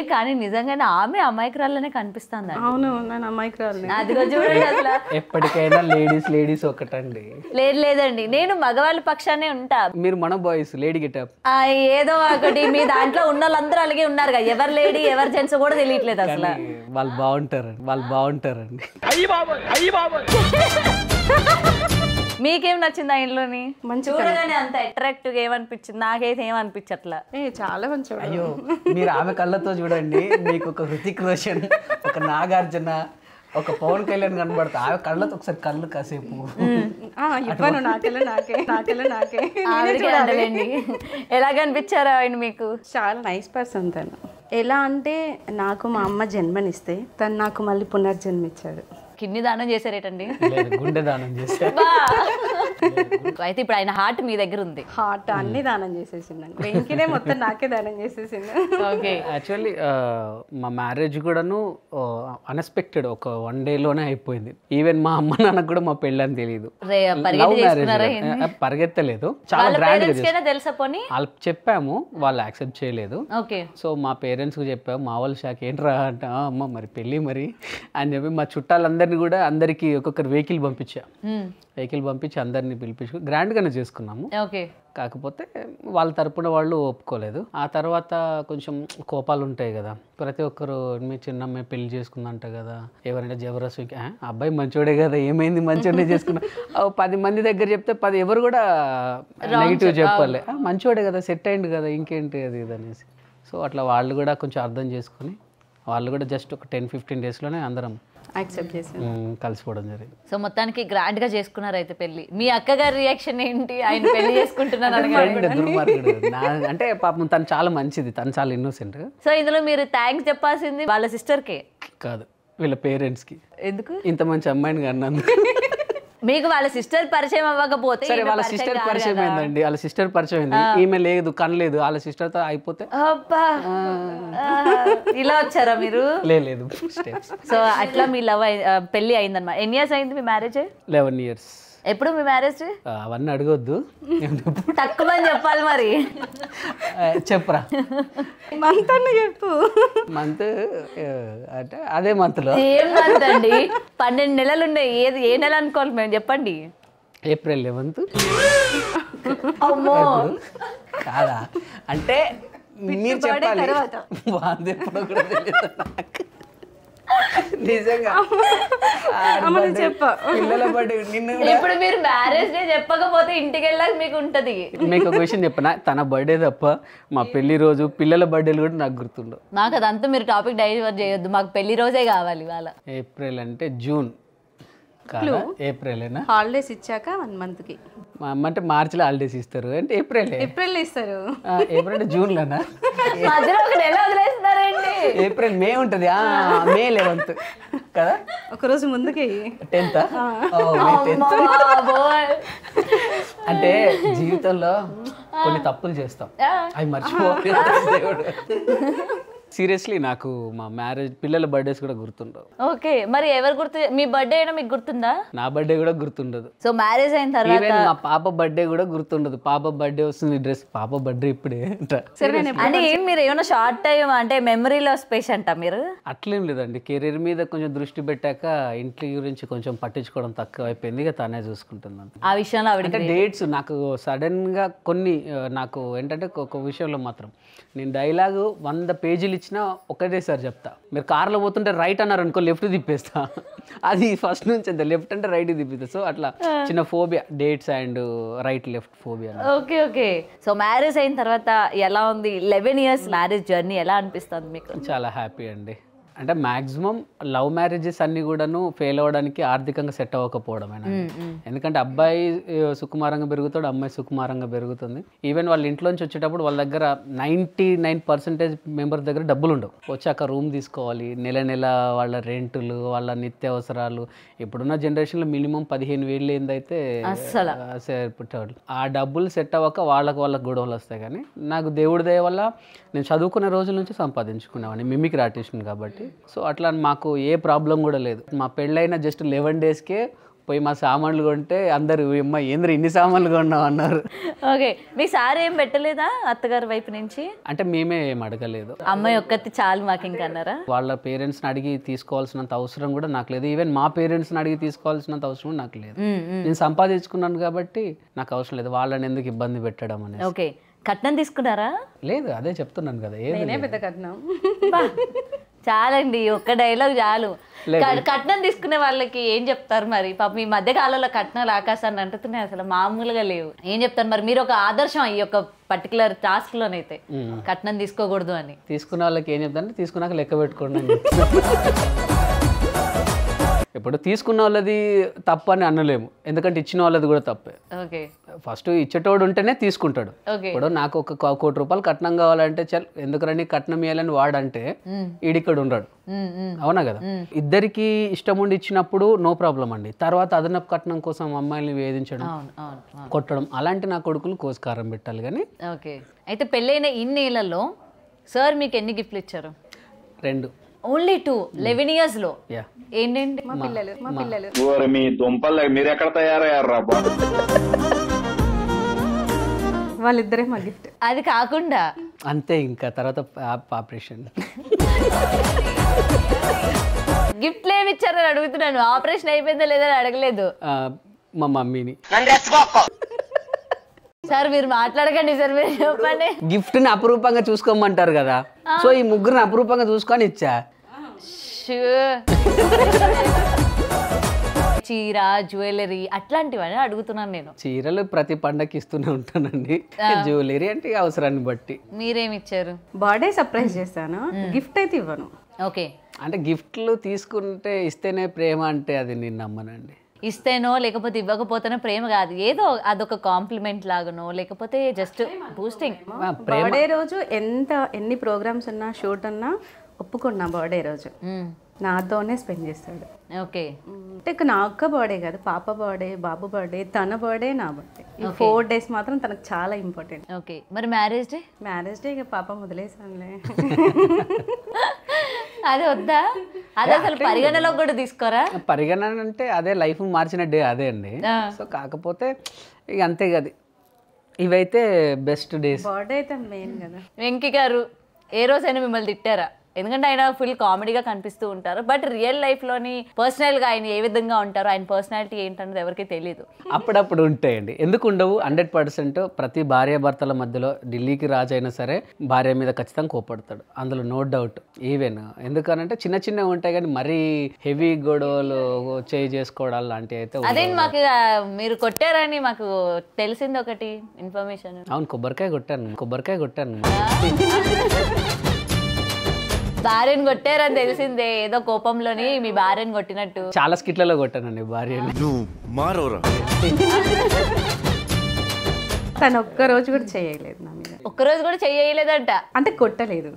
కానీ నిజంగానే ఆమె అమాయకురాలనే కనిపిస్తుంది. అవును, నేను అమాయకురాలు. అదిగో చూడండి అసలు. ఎప్పటికైనా లేడీస్ ఒకటండి. లేదండి, నేను మగవాళ్ళ పక్షానే ఉంటా. మీరు మన బాయ్స్ లేడీ గెటప్. ఏదో ఒకటి, మీ దాంట్లో ఉన్న వాళ్ళందరూ అలాగే ఉన్నారుగా, ఎవరు లేడీ ఎవరు జెంట్స్ కూడా తెలియట్లేదు అసలు. వాళ్ళు బాగుంటారండి. మీకేం నచ్చింది ఆయనలోని? మంచి చూడగానే అంత అట్రాక్టివ్ గా ఏమనిపించింది? నాకైతే ఏమనిపించట్లా. చాలా మంచి. అయ్యో, మీరు ఆమె కళ్ళతో చూడండి, మీకు ఒక హృతిక్ రోషన్, ఒక నాగార్జున, ఒక పవన్ కళ్యాణ్ కనబడతా. ఆమె కళ్ళతో ఒకసారి కళ్ళు కాసేపు ఇవ్వను, నాకే. ఎలా కనిపించారు ఆయన మీకు? చాలా నైస్ పర్సన్ తను. ఎలా అంటే నాకు మా అమ్మ జన్మనిస్తే తను నాకు మళ్ళీ పునర్జన్మిచ్చాడు. కిడ్నీ దానం చేశారేటండి? గుండె దానం చేశారు. అయితే ఇప్పుడు ఆయన హార్ట్ మీ దగ్గర ఉంది. హార్ట్ అన్ని దానం చేసేసిందండి. వెంకినే మొత్తం నాకే దానం చేసేసింది. ఓకే. యాక్చువల్లీ మా మ్యారేజ్ కూడాను అన్ఎక్స్పెక్టెడ్, ఒక 1 డేలోనే అయిపోయింది. ఈవెన్ మా అమ్మ నాన్నకు కూడా మా పెళ్ళి అని తెలియదు. పరిగెత్తలేదు, చాలా గ్రాండ్ గా తెలుసా పోనీ? వాళ్ళకి చెప్పాము, వాళ్ళు యాక్సెప్ట్ చేయలేదు. ఓకే. సో మా పేరెంట్స్కి చెప్పాము, మా వాళ్ళు షాక్, ఏంట్రా అంటే అమ్మ మరి పెళ్ళి మరి అని చెప్పి మా చుట్టాలందరినీ కూడా అందరికి ఒక్కొక్కరు వెహికల్ పంపించి అందరినీ పిలిపించు గ్రాండ్గానే చేసుకున్నాము. ఓకే. కాకపోతే వాళ్ళ తరపున వాళ్ళు ఒప్పుకోలేదు. ఆ తర్వాత కొంచెం కోపాలు ఉంటాయి కదా, ప్రతి ఒక్కరు మీ చిన్నమ్మాయి పెళ్లి చేసుకుందంట కదా, ఎవరైనా జబర్దస్త్ అబ్బాయి మంచోడే కదా, ఏమైంది మంచోడే చేసుకున్నా 10 మంది దగ్గర చెప్తే 10 ఎవరు కూడా నెగిటివ్ చెప్పాలి, మంచోడే కదా, సెట్ అయింది కదా, ఇంకేంటి అది ఇది అనేసి. సో అట్లా వాళ్ళు కూడా కొంచెం అర్థం చేసుకుని వాళ్ళు కూడా జస్ట్ ఒక 10-15 డేస్లోనే అందరం యాక్సెప్ట్ చేసి కలిసిపోవడం జరిగింది. సో మొత్తానికి గ్రాండ్ గా చేసుకున్నారు అయితే పెళ్లి. మీ అక్కగారి రియాక్షన్ ఏంటి ఆయన పెళ్లి చేసుకుంటున్నారు? అంటే పాపం తను చాలా మంచిది, తను చాలా ఇన్నోసెంట్. సో ఇందులో మీరు థ్యాంక్స్ చెప్పాల్సింది వాళ్ళ సిస్టర్ కే కాదు, వీళ్ళ పేరెంట్స్ కి. ఎందుకు? ఇంత మంచి అమ్మాయిని కన్నాను. మీకు వాళ్ళ సిస్టర్ పరిచయం అవ్వకపోతే? సరే, వాళ్ళ సిస్టర్ పరిచయం అయిందండి, వాళ్ళ సిస్టర్ పరిచయం అయింది, ఈమె లేదు కనలేదు, వాళ్ళ సిస్టర్ తో అయిపోతే ఇలా వచ్చారా మీరు? లేదు. సో అట్లా మీ లవ్ పెళ్లి అయిందన్నమాట. ఎన్ని ఇయర్స్ అయింది మీ మ్యారేజ్? 11 years. ఎప్పుడు మీ మ్యారేజ్? అవన్నీ అడగొద్దు, తక్కువ అని చెప్పాలి మరి. చెప్పరా మంత్ అన్న చెప్పు. మంత్ అంటే అదే మంత్ లో. ఏం మంత్ అండి? 12 నెలలు ఉన్నాయి, ఏది ఏ నెల అనుకోవాలి మేము, చెప్పండి. April 11th. అమ్మో, కాదా అంటే మీరు చెప్పాలి, వాళ్ళు ఎప్పుడో కూడా తెలియదు నాకు. నిజంగా పిల్లల బర్త్డే నిన్ను ఇప్పుడు మీరు మ్యారేజ్ డే చెప్పకపోతే ఇంటికి వెళ్ళాక మీకు ఉంటది. మీకు ఒక విషయం చెప్పనా, తన బర్త్డే తప్ప మా పెళ్లి రోజు పిల్లల బర్త్డేలు కూడా నాకు గుర్తుండవు. నాకు అదంతా మీరు టాపిక్ డైవర్ట్ చేయొద్దు, మాకు పెళ్లి రోజే కావాలి ఇవాళ. ఏప్రిల్ అంటే జూన్ కాదా? ఏప్రిలేనా? హాలిడేస్ ఇచ్చాక 1 month కి. అంటే మార్చిలో హాలిడేస్ ఇస్తారు అంటే ఏప్రిల్ ఇస్తారు. ఏప్రిల్ అంటే జూన్లోనా? మధ్యలో ఒక నెల వదిలేస్తారండి. ఏప్రిల్ మే ఉంటుంది, మే 11th కదా, ఒకరోజు ముందుకి 10th. అంటే జీవితంలో కొన్ని తప్పులు చేస్తాం, అవి మర్చిపోవాలి. సీరియస్లీ నాకు మా మ్యారేజ్ పిల్లల బర్త్డేస్ కూడా గుర్తుండవు. ఓకే, మరి ఎవరు గుర్తు? మీ బర్త్డే అయినా మీకు గుర్తుందా? నా బర్త్డే కూడా గుర్తుండదు. సో మ్యారేజ్ అయిన తర్వాత మా పాప బర్త్డే కూడా గుర్తుండదు. పాప బర్త్డే వస్తుంది, డ్రెస్ పాప బర్త్డే ఇప్పుడే అంటే ఏం మీరు ఏమైనా షార్ట్ టైం అంటే మెమరీలో స్పేస్ అంట మీరు? అట్లేం లేదండి, కెరీర్ మీద కొంచెం దృష్టి పెట్టాక ఇంటి గురించి కొంచెం పట్టించుకోవడం తక్కువ అయిపోయింది, ఇక తనే చూసుకుంటున్నాను. ఆ విషయంలో అంటే డేట్స్ నాకు సడన్ గా కొన్ని నాకు ఏంటంటే ఒక విషయంలో మాత్రం నేను డైలాగు 100 పేజీలు ఇచ్చినా ఒకటేసారి చెప్తా. మీరు కార్లో పోతుంటే రైట్ అన్నారు అనుకో, లెఫ్ట్ తిప్పేస్తా. అది ఫస్ట్ నుంచి అంతే, లెఫ్ట్ అంటే రైట్ తిప్పిస్తా. సో అట్లా చిన్న phobia, dates and right left phobia. Okay. So marriage అయిన తర్వాత ఎలా ఉంది? 11 years మ్యారేజ్ జర్నీ ఎలా అనిపిస్తుంది మీకు? చాలా హ్యాపీ అండి. అంటే మ్యాక్సిమం లవ్ మ్యారేజెస్ అన్నీ కూడాను ఫెయిల్ అవ్వడానికి ఆర్థికంగా సెట్ అవ్వకపోవడమేనా. ఎందుకంటే అబ్బాయి సుకుమారంగా పెరుగుతాడు, అమ్మాయి సుకుమారంగా పెరుగుతుంది. ఈవెన్ వాళ్ళ ఇంట్లోంచి వచ్చేటప్పుడు వాళ్ళ దగ్గర 99% మెంబర్ దగ్గర డబ్బులు ఉండవు. వచ్చాక రూమ్ తీసుకోవాలి, నెల నెల వాళ్ళ రెంటులు, వాళ్ళ నిత్యావసరాలు. ఇప్పుడున్న జనరేషన్లో మినిమం 15,000 ఏందైతే పుట్టాడు. ఆ డబ్బులు సెట్ అవ్వక వాళ్ళకి గొడవలు వస్తాయి. కానీ నాకు దేవుడి దయ వల్ల నేను చదువుకునే రోజుల నుంచి సంపాదించుకునేవాడిని, మిమిక్రీ ఆర్టిస్ట్ని కాబట్టి. సో అట్లా మాకు ఏ ప్రాబ్లం కూడా లేదు. మా పెళ్ళైన జస్ట్ 11 daysకే పోయి మా సామాన్లు కొంటే అందరూ అమ్మ ఏంద్ర ఇన్ని సామాన్లు కొన్నావు అన్నారు. ఓకే, మీ సార్ ఏం పెట్టలేదా అత్తగారి వైపు నుంచి? అంటే మేమే ఏం అడగలేదు, అమ్మాయి ఒక్కటి చాలు మాకు ఇంకా అన్నారా? వాళ్ళ పేరెంట్స్ని అడిగి తీసుకోవాల్సినంత అవసరం కూడా నాకు లేదు. ఈవెన్ మా పేరెంట్స్ని అడిగి తీసుకోవాల్సినంత అవసరం నాకు లేదు. నేను సంపాదించుకున్నాను కాబట్టి నాకు అవసరం లేదు వాళ్ళని ఎందుకు ఇబ్బంది పెట్టడం అనేది. ఓకే, కట్నం తీసుకున్నారా? లేదు, అదే చెప్తున్నాను కదా. నేనే పెద్ద కట్నం. చాలండి, ఒక్క డైలాగ్ చాలు. కట్నం తీసుకునే వాళ్ళకి ఏం చెప్తారు మరి? పాపం ఈ మధ్య కాలంలో కట్నాలు ఆకాశాన్ని అంటుతున్నాయి, అసలు మామూలుగా లేవు. ఏం చెప్తారు మరి? మీరు ఒక ఆదర్శం ఈ యొక్క పర్టికులర్ టాస్క్ లోనైతే కట్నం తీసుకోకూడదు అని. తీసుకున్న వాళ్ళకి ఏం చెప్తారంటే తీసుకున్నాక లెక్క పెట్టుకోండి. ఇప్పుడు తీసుకున్న వాళ్ళది తప్పు అని అనలేము, ఎందుకంటే ఇచ్చిన వాళ్ళది కూడా తప్పే. ఓకే, ఫస్ట్ ఇచ్చేటోడు ఉంటేనే తీసుకుంటాడు. ఇప్పుడు నాకు ఒక 1 కోటి రూపాయలు కట్నం కావాలంటే చల్ ఎందుకని కట్నం ఇవ్వాలని వాడంటే ఈడిక్కడ ఉండడు, అవునా కదా? ఇద్దరికి ఇష్టం ఉండి ఇచ్చినప్పుడు నో ప్రాబ్లం అండి. తర్వాత అదనపు కట్నం కోసం అమ్మాయిని వేధించడం, కొట్టడం, అలాంటి నా కొడుకులు కోసుకారం పెట్టాలి. కానీ ఓకే, అయితే పెళ్ళైన ఇన్నేళ్లలో సార్ మీకు ఎన్ని గిఫ్ట్లు ఇచ్చారు? 2. ఓన్లీ 2, 11 years లో. ఏంటండి? మా పిల్లలు మీ దుంపలు మీరు ఎక్కడ తయారయ్యారా? వాళ్ళిద్దరే మా గిఫ్ట్. అది కాకుండా అంతే, ఇంకా తర్వాత ఆపరేషన్. గిఫ్ట్లు ఏమి ఇచ్చారని అడుగుతున్నాను, ఆపరేషన్ అయిపోయిందా లేదని అడగలేదు. మా మమ్మీని. సార్ మీరు మాట్లాడకండి సార్, మీరు చెప్పండి. గిఫ్ట్ని అపురూపంగా చూసుకోమంటారు కదా, సో ఈ ముగ్గురిని అపురూపంగా చూసుకొని ఇచ్చా. చీర, జ్యువెలరీ అట్లాంటివని అడుగుతున్నాను నేను. చీరలు ప్రతి పండగకి ఇస్తూనే ఉంటానండి, జ్యువెలరీ అంటే అవసరాన్ని బట్టి. మీరేమి ఇచ్చారు? బర్త్డే సర్ప్రైజ్ చేస్తాను, గిఫ్ట్ అయితే ఇవ్వను. ఓకే, అంటే గిఫ్ట్లు తీసుకుంటే ఇస్తేనే ప్రేమ అంటే అది నేను నమ్మనండి. ఇస్తేనో లేకపోతే ఇవ్వకపోతేనో ప్రేమ కాదు, ఏదో అదొక కాంప్లిమెంట్ లాగానో లేకపోతే జస్ట్ బూస్టింగ్. బర్త్డే రోజు ఎన్ని ప్రోగ్రామ్స్ ఉన్నా షూట్ ఉన్నా ఒప్పుకున్నా. బర్త్డే రోజు నాతోనే స్పెండ్ చేస్తాడు. ఓకే, అంటే నా ఒక్క బర్త్డే కాదు, పాప బర్త్డే, బాబు బర్త్డే, తన బర్త్డే, నా బర్త్డే, ఈ 4 days మాత్రం తనకు చాలా ఇంపార్టెంట్. ఓకే, మరి మ్యారేజ్ డే? మ్యారేజ్ డే ఇక పాప వదిలేసానులే. అది వద్దా? అది అసలు పరిగణలో కూడా తీసుకోరా? పరిగణన అంటే అదే లైఫ్ మార్చిన డే అదే అండి. సో కాకపోతే ఇక అంతే కదా, ఇవైతే బెస్ట్ డేస్. బర్త్డే అయితే మెయిన్ కదా. వెంకీ గారు ఏ రోజైనా మిమ్మల్ని తిట్టారా? ఎందుకంటే ఆయన ఫుల్ కామెడీగా కనిపిస్తూ ఉంటారు, బట్ రియల్ లైఫ్లోని పర్సనల్గా ఆయన ఏ విధంగా ఉంటారో, ఆయన పర్సనాలిటీ ఏంటన్నది ఎవరికి తెలియదు. అప్పుడప్పుడు ఉంటాయండి, ఎందుకు ఉండవు? 100% ప్రతి భార్యాభర్తల మధ్యలో ఢిల్లీకి రాజు అయినా సరే భార్య మీద ఖచ్చితంగా కోపడతాడు, అందులో నో డౌట్. ఈవెన్ ఎందుకనంటే చిన్న చిన్నవి ఉంటాయి కానీ మరీ హెవీ గొడవలు చేసుకోవడాలు లాంటివి అయితే. అదే మాకు మీరు కొట్టారని మాకు తెలిసింది ఒకటి ఇన్ఫర్మేషన్. అవును, కొబ్బరికాయ కొట్టాను. భార్యను కొట్టారని తెలిసిందే, ఏదో కోపంలోని మీ భార్యను కొట్టినట్టు. చాలా స్కిట్లలో కొట్టానండి భార్యని. తను ఒక్కరోజు కూడా చేయలేదు నా మీద. ఒక్కరోజు కూడా చేయలేదంట, అంటే కొట్టలేదు.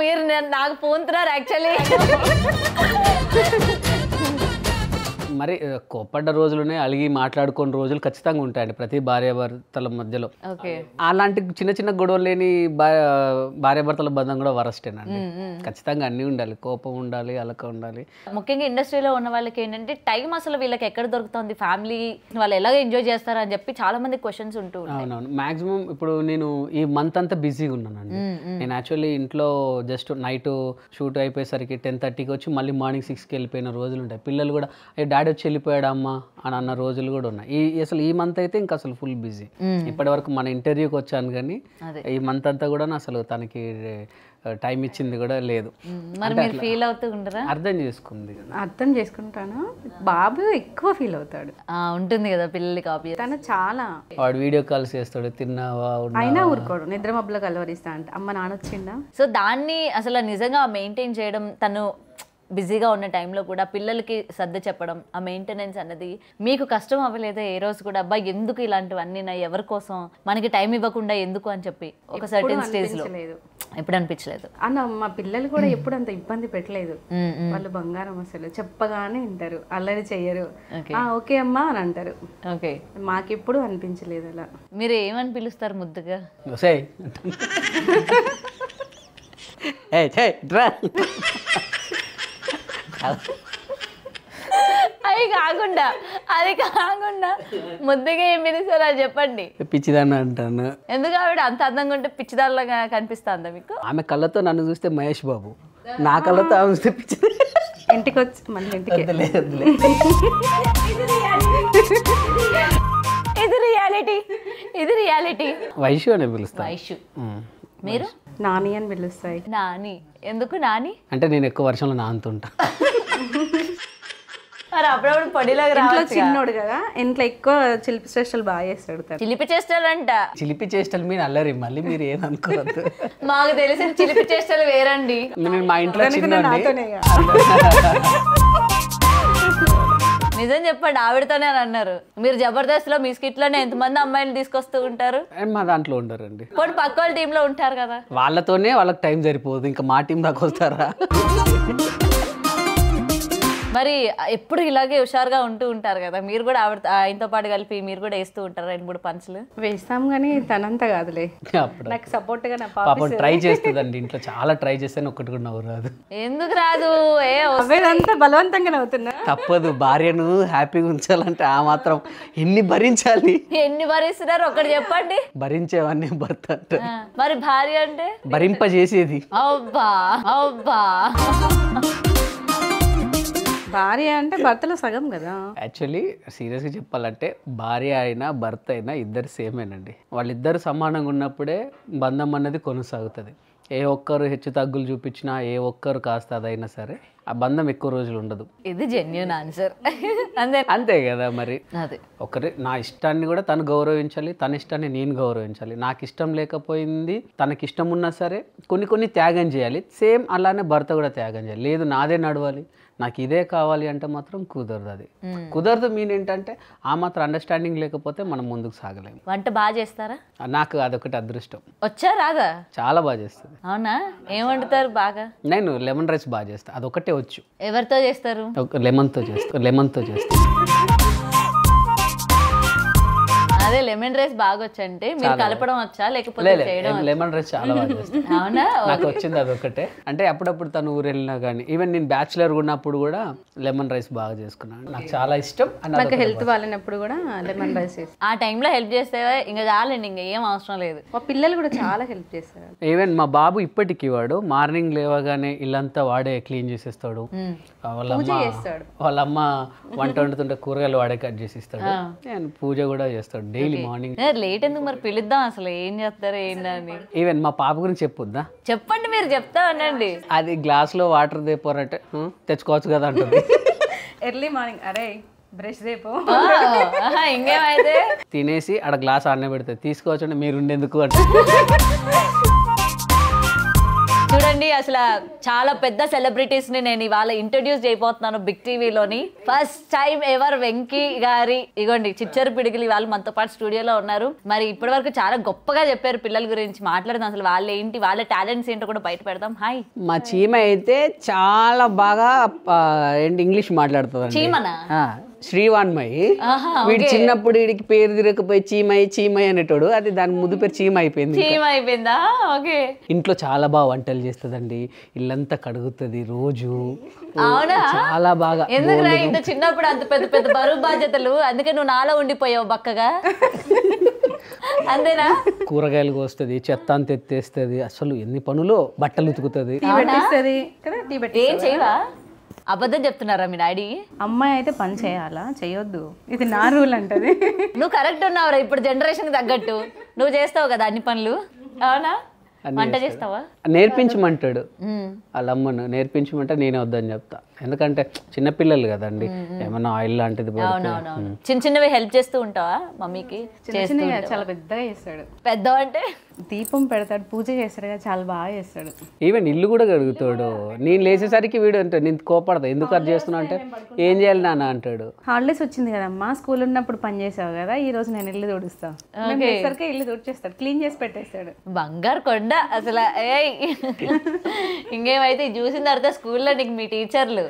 మీరు నాకు పూంతున్నారు యాక్చువల్లీ. మరి కోపడ్డ రోజులునే అలిగి మాట్లాడుకున్న రోజులు ఖచ్చితంగా ఉంటాయండి ప్రతి భార్యాభర్తల మధ్యలో. అలాంటి చిన్న చిన్న గొడవలు లేని భార్యాభర్తల బంధం కూడా వరస్టేనండి. ఖచ్చితంగా అన్నీ ఉండాలి, కోపం ఉండాలి, అలక ఉండాలి. ముఖ్యంగా ఇండస్ట్రీలో ఉన్న వాళ్ళకి ఏంటంటే టైం అసలు వీళ్ళకి ఎక్కడ దొరుకుతుంది, ఫ్యామిలీ వాళ్ళు ఎలాగ ఎంజాయ్ చేస్తారు అని చెప్పి చాలా మంది క్వశ్చన్స్ ఉంటూ ఉంటాయి. అవునవును, మాక్సిమం ఇప్పుడు నేను ఈ మంత్ అంతా బిజీగా ఉన్నానండి. నేను యాక్చువల్లీ ఇంట్లో జస్ట్ నైట్ షూట్ అయిపోయేసరికి 10:30కి వచ్చి మళ్ళీ మార్నింగ్ 6కి వెళ్ళిపోయిన రోజులు ఉంటాయి. పిల్లలు కూడా డాడీ వచ్చి వెళ్ళిపోయాడమ్మా అని అన్న రోజులు కూడా ఉన్నాయి. అసలు ఈ మంత్ అయితే ఇంకా అసలు ఫుల్ బిజీ. ఇప్పటి వరకు మన ఇంటర్వ్యూకి వచ్చాను కానీ ఈ మంత్ అంతా కూడా అసలు తనకి టైం ఇచ్చింది కూడా లేదు. ఫీల్ అవుతూ ఉంటారా? అర్థం చేసుకుంటాను. బాబు ఎక్కువ ఫీల్ అవుతాడు, ఉంటుంది కదా పిల్లలకి. తను చాలా వాడు వీడియో కాల్స్ చేస్తాడు, తిన్నావా అయినా ఊరుకోడు, నిద్ర మబ్బులో కలవరిస్తా అంటే అమ్మ నాన్న వచ్చిందా. సో దాన్ని అసలు నిజంగా మెయింటైన్ చేయడం, తను బిజీగా ఉన్న టైంలో కూడా పిల్లలకి సర్ది చెప్పడం, ఆ మెయింటెనెన్స్ అన్నది మీకు కష్టం అవ్వలేదా ఏ రోజు కూడా? అబ్బా ఎందుకు ఇలాంటివన్నీ నా ఎవరి కోసం, మనకి టైం ఇవ్వకుండా ఎందుకు అని చెప్పి ఒక సర్టెన్ స్టేజ్లో ఎప్పుడు అనిపించలేదు? అన్న మా పిల్లలు కూడా ఎప్పుడు అంత ఇబ్బంది పెట్టలేదు. వాళ్ళు బంగారం, అసలు చెప్పగానే వింటారు, అల్లరి చెయ్యరు. ఓకే అమ్మా అని అంటారు. ఓకే, మాకెప్పుడు అనిపించలేదు అలా. మీరు ఏమని పిలుస్తారు ముద్దుగా? అది కాకుండా ముద్దుగా ఏం పిలుస్తారు అది చెప్పండి. పిచ్చిదాన్ని అంటాను. ఎందుకు ఆవిడ అంత అందంగా ఉంటే పిచ్చిదానిలాగా కనిపిస్తుందా మీకు? ఆమె కళ్ళతో నన్ను చూస్తే మహేష్ బాబు, నా కళ్ళతో ఆమె చూస్తే పిచ్చి. ఇంటికి వచ్చి మళ్ళీ ఇంటికి ఇది రియాలిటీ, ఇది రియాలిటీ. వైషు అని పిలుస్తా. వైషు. మీరు? నాని అని పిలుస్తాయి. నాని. ఎందుకు నాని? అంటే నేను ఎక్కువ వర్షంలో నానుతుంటా. మరి అప్పుడప్పుడు పొడిలోకి రావచ్చు. చిన్నోడు కదా, ఇంట్లో ఎక్కువ చిలిపి చేష్టలు బాగా చేస్తాడు. చిలిపి చేష్టలంట. చిలిపి చేష్టలు మీరు అల్లరి, మళ్ళీ మీరు ఏమనుకోవద్దు. మాకు తెలిసిన చిలిపి చేష్టలు వేరండి. నేను మా ఇంట్లో చిన్నోడిని. నిజం చెప్పండి, ఆవిడతోనే అని అన్నారు. మీరు జబర్దస్త్లో మీ స్కిట్లోనే ఎంతమంది అమ్మాయిలు తీసుకొస్తూ ఉంటారు? మా దాంట్లో ఉండరండి. పోనీ పక్క వాళ్ళ టీంలో ఉంటారు కదా, వాళ్ళతోనే వాళ్ళకి టైం సరిపోదు, ఇంకా మా టీం దాకా వస్తారా? మరి ఎప్పుడు ఇలాగే హుషారుగా ఉంటూ ఉంటారు కదా, మీరు కూడా ఆయనతో పాటు కలిపి మీరు కూడా వేస్తూ ఉంటారు 2-3 పంచులు? వేస్తాం కానీ తనంతా కాదులే, నాకు సపోర్ట్ గా. పాపం ట్రై చేస్తుందండి ఇంట్లో, చాలా ట్రై చేస్తాను, ఒక్కటి కూడా నవ్వు రాదు. ఎందుకు రాదు? అంతా బలవంతంగా నవ్వుతున్నా. తప్పదు, భార్యను హ్యాపీగా ఉంచాలంటే ఆ మాత్రం ఎన్ని భరించాలి? ఎన్ని భరిస్తున్నారు ఒకటి చెప్పండి. భరించేవాడిని భర్త అంటే. మరి భార్య అంటే భరింపజేసేది. అబ్బా అబ్బా, భార్య అంటే భర్తలో సగం కదా. యాక్చువల్లీ సీరియస్గా చెప్పాలంటే భార్య అయినా భర్త అయినా ఇద్దరు సేమేనండి. వాళ్ళిద్దరు సమానంగా ఉన్నప్పుడే బంధం అన్నది కొనసాగుతుంది. ఏ ఒక్కరు హెచ్చు తగ్గులు చూపించినా, ఏ ఒక్కరు కాస్త అదైనా సరే ఆ బంధం ఎక్కువ రోజులు ఉండదు. ఇది జెన్యూన్ ఆన్సర్. అంతే కదా మరి. అదే ఒకరి నా ఇష్టాన్ని కూడా తను గౌరవించాలి, తన ఇష్టాన్ని నేను గౌరవించాలి. నాకు ఇష్టం లేకపోయింది తనకి ఇష్టం ఉన్నా సరే కొన్ని త్యాగం చేయాలి. సేమ్ అలానే భర్త కూడా త్యాగం చేయాలి. లేదు నాదే నడవాలి, నాకు ఇదే కావాలి అంటే మాత్రం కుదరదు. అది కుదరదు మీన్ ఏంటంటే ఆ మాత్రం అండర్స్టాండింగ్ లేకపోతే మనం ముందుకు సాగలేము. వంట బాగా చేస్తారా? నాకు అదొకటి అదృష్టం. వచ్చా రాదా? చాలా బాగా చేస్తుంది. అవునా? ఏం వండుతారు బాగా? నేను లెమన్ రైస్ బాగా చేస్తాను, అదొకటే వచ్చు. ఎవరితో చేస్తారు? లెమన్తో చేస్తాను. అదే లెమన్ రైస్ బాగా వచ్చంటే మీరు కలపడం వచ్చా లేకపోతే చేయడం? లెమన్ రైస్ చాలా బాగా చేస్తాను. అవునా? నాకు వచ్చింది అదొకటే. అంటే అప్పుడప్పుడు తను ఊరు వెళ్ళినా కానీ, ఈవెన్ నేను బ్యాచులర్ ఉన్నప్పుడు కూడా లెమన్ రైస్ బాగా చేసుకున్నాను. నాకు చాలా ఇష్టం. నాకు హెల్త్ బాగాలేనప్పుడు కూడా లెమన్ రైస్ చేస్తాను. ఆ టైంలో హెల్ప్ చేస్తే ఇంకా చాలండి, ఇంకా ఏం అవసరం లేదు. మా పిల్లలు కూడా చాలా హెల్ప్ చేస్తారు. ఈవెన్ మా బాబు ఇప్పటికీ వాడు మార్నింగ్ లేవగానే ఇల్లంతా వాడే క్లీన్ చేసేస్తాడు. వాళ్ళ అమ్మ వంట వండుతుంటే కూరగాయలు వాడే కట్ చేసి ఇస్తాడు. నేను పూజ కూడా చేస్తాడు డైలీ మార్నింగ్. లేట్ ఎందుకు మరి? పిలుద్దాం, అసలు ఏం చేస్తారు ఏంటని. ఈవెన్ మా పాప గురించి చెప్పొద్దా? చెప్పండి, మీరు చెప్తా అనండి. అది గ్లాస్లో వాటర్ తెపోరంటే తెచ్చుకోవచ్చు కదా అంటుంది. ఎర్లీ మార్నింగ్ అరే బ్రష్ దేపో ఇంకేమైతే తినేసి ఆడ గ్లాస్ ఆడనే పెడితే తీసుకోవచ్చు అంటే మీరు ఉండేందుకు అంటే. చూడండి, అసలు చాలా పెద్ద సెలబ్రిటీస్ ని నేను ఇవాళ ఇంట్రడ్యూస్ చేయబోతున్నాను బిగ్ టీవీలోని. ఫస్ట్ టైం ఎవర్ వెంకీ గారి ఇగోండి చిచ్చరు పిడిగిలి వాళ్ళు మనతో పాటు స్టూడియోలో ఉన్నారు. మరి ఇప్పటి వరకు చాలా గొప్పగా చెప్పారు పిల్లల గురించి. మాట్లాడదాం అసలు వాళ్ళు ఏంటి, వాళ్ళ టాలెంట్స్ ఏంటో కూడా బయట పెడదాం. హాయ్. మా చీమ అయితే చాలా బాగా ఇంగ్లీష్ మాట్లాడుతుంది. చీమనా? శ్రీవాన్మయి. వీడు చిన్నప్పుడు వీడికి పేరు తిరగకపోయి చీమయ్య అనేటోడు, అది దాని ముద్దు పేరు చీమ అయిపోయింది. అయిపోయిందా? ఓకే. ఇంట్లో చాలా బాగా వంటలు చేస్తుందండి, ఇల్లంతా కడుగుతుంది రోజు. అవునా? చాలా బాగా. ఎందుకు ఇంత చిన్నప్పుడు అంత పెద్ద పెద్ద బరువు బాధ్యతలు, అందుకే నువ్వు నాలో ఉండిపోయావు బక్కగా. అంతేనా? కూరగాయలు కోస్తుంది, చెత్త అంత ఎత్తేస్తుంది, అసలు ఎన్ని పనులు, బట్టలు ఉతుకుతుంది. ఏం చేయవా? అబద్ధం చెప్తున్నారా మీ డాడీ? అమ్మాయి అయితే పని చేయాలా, చేయొద్దు, ఇది నా రూల్ అంటది. నువ్వు కరెక్ట్ ఉన్నావురా, ఇప్పుడు జనరేషన్ తగ్గట్టు నువ్వు చేస్తావు కదా అన్ని పనులు. అవునా? వంట చేస్తావా? నేర్పించమంటాడు వాళ్ళ అమ్మను, నేర్పించమంటే నేనే వద్దని చెప్తా. ఎందుకంటే చిన్నపిల్లలు కదండి, ఏమన్నా ఆయిల్ లాంటిది పడితే అవునవునవును. చిన్న చిన్నవి హెల్ప్ చేస్తూ ఉంటావా మమ్మీకి? చిన్నగా చాలా పెద్దగా చేస్తాడు. పెద్ద అంటే దీపం పెడతాడు, పూజ చేస్తాడు కదా, చాలా బాగా చేస్తాడు. ఈవెన్ ఇల్లు కూడా కడుగుతాడు. నేను లేచేసరికి వీడు అంటాడు, నేను కోపడతా, ఎందుకు అది చేస్తున్నా అంటే ఏం చేయాలి నాన్న అంటాడు. హాలిడేస్ వచ్చింది కదమ్మా, స్కూల్ ఉన్నప్పుడు పని చేసావు కదా, ఈ రోజు నేను ఇల్లు తుడుస్తా. సరికి ఇల్లు తుడిచేస్తాడు, క్లీన్ చేసి పెట్టేస్తాడు. బంగారు కొండ అసలు. ఏయ్ ఇంకేమైతే ఇది చూసిన తర్వాత స్కూల్లో నీకు మీ టీచర్లు